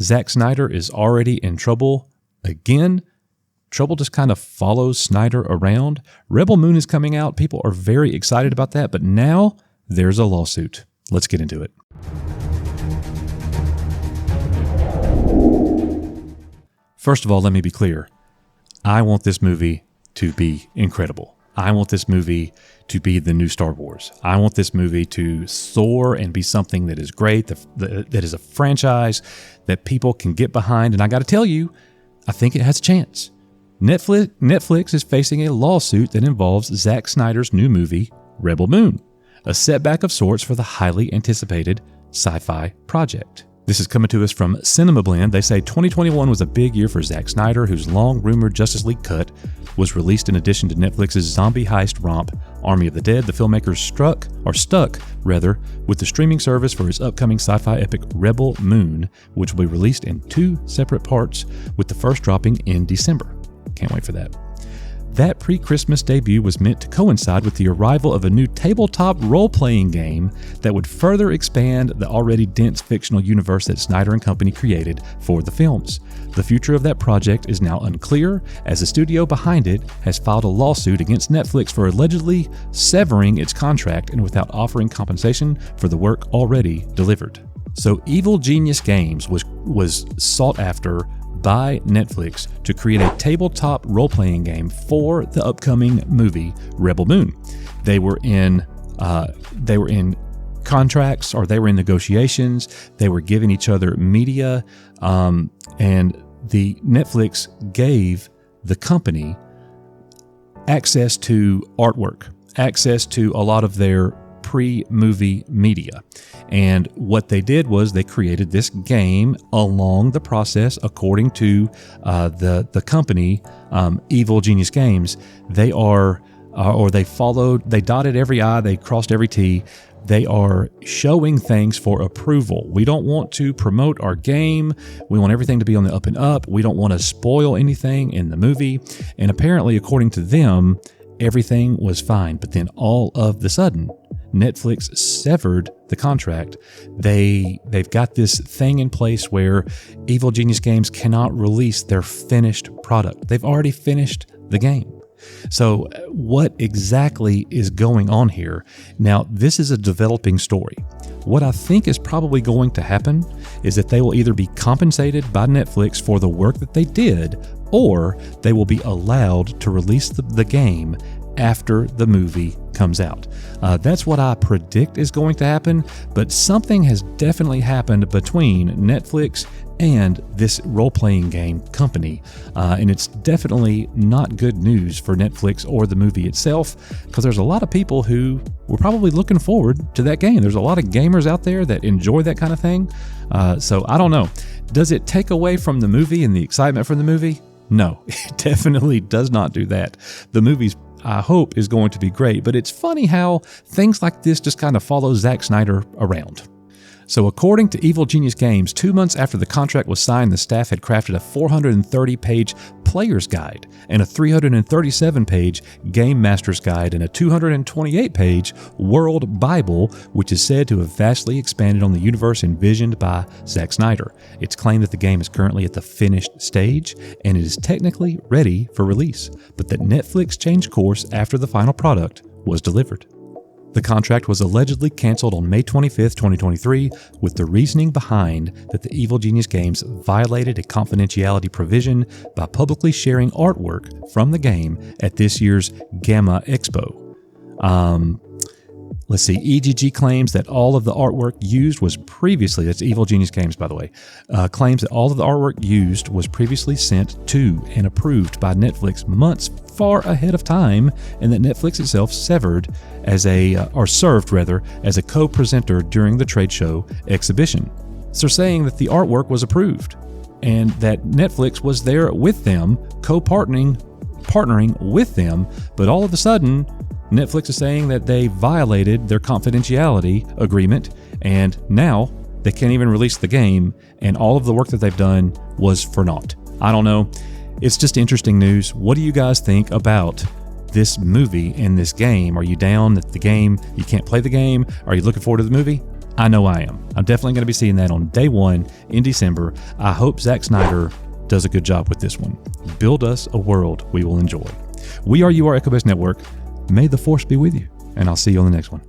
Zack Snyder is already in trouble again. Trouble just kind of follows Snyder around. Rebel Moon is coming out. People are very excited about that, but now there's a lawsuit. Let's get into it. First of all, let me be clear. I want this movie to be incredible. I want this movie to be the new Star Wars. I want this movie to soar and be something that is great, that is a franchise that people can get behind. And I got to tell you, I think it has a chance. Netflix is facing a lawsuit that involves Zack Snyder's new movie, Rebel Moon, a setback of sorts for the highly anticipated sci-fi project. This is coming to us from Cinema Blend. They say 2021 was a big year for Zack Snyder, whose long-rumored Justice League cut was released in addition to Netflix's zombie heist romp, Army of the Dead. The filmmaker stuck with the streaming service for his upcoming sci-fi epic Rebel Moon, which will be released in 2 separate parts, with the first dropping in December. Can't wait for that. That pre-Christmas debut was meant to coincide with the arrival of a new tabletop role-playing game that would further expand the already dense fictional universe that Snyder and company created for the films. The future of that project is now unclear, as the studio behind it has filed a lawsuit against Netflix for allegedly severing its contract and without offering compensation for the work already delivered. So Evil Genius Games was sought after by Netflix to create a tabletop role-playing game for the upcoming movie Rebel Moon. They were in contracts, or they were in negotiations. They were giving each other media, and the Netflix gave the company access to artwork, access to a lot of their pre-movie media. And what they did was they created this game along the process, according to the company, Evil Genius Games. They dotted every I, they crossed every T. They are showing things for approval. We don't want to promote our game. We want everything to be on the up and up. We don't want to spoil anything in the movie. And apparently, according to them, everything was fine. But then all of the sudden, Netflix severed the contract. They've got this thing in place where Evil Genius Games cannot release their finished product. They've already finished the game. So what exactly is going on here? Now, this is a developing story. What I think is probably going to happen is that they will either be compensated by Netflix for the work that they did, or they will be allowed to release the game after the movie comes out. That's what I predict is going to happen, but something has definitely happened between Netflix and this role-playing game company, and it's definitely not good news for Netflix or the movie itself, because there's a lot of people who were probably looking forward to that game. There's a lot of gamers out there that enjoy that kind of thing, so I don't know. Does it take away from the movie and the excitement from the movie? No, it definitely does not do that. The movie's, I hope, is going to be great, but it's funny how things like this just kind of follow Zack Snyder around. So according to Evil Genius Games, 2 months after the contract was signed, the staff had crafted a 430-page player's guide and a 337-page game master's guide and a 228-page world Bible, which is said to have vastly expanded on the universe envisioned by Zack Snyder. It's claimed that the game is currently at the finished stage and it is technically ready for release, but that Netflix changed course after the final product was delivered. The contract was allegedly canceled on May 25, 2023, with the reasoning behind that the Evil Genius Games violated a confidentiality provision by publicly sharing artwork from the game at this year's Gamma Expo. EGG claims that all of the artwork used was previously, that's Evil Genius Games, by the way, claims that all of the artwork used was previously sent to and approved by Netflix months far ahead of time, and that Netflix itself served as a co-presenter during the trade show exhibition. So saying that the artwork was approved and that Netflix was there with them, partnering with them, but all of a sudden, Netflix is saying that they violated their confidentiality agreement, and now they can't even release the game, and all of the work that they've done was for naught. I don't know. It's just interesting news. What do you guys think about this movie and this game? Are you down that the game, you can't play the game? Are you looking forward to the movie? I know I am. I'm definitely going to be seeing that on day one in December. I hope Zack Snyder does a good job with this one. Build us a world we will enjoy. We are UR EchoBase Network. May the force be with you, and I'll see you on the next one.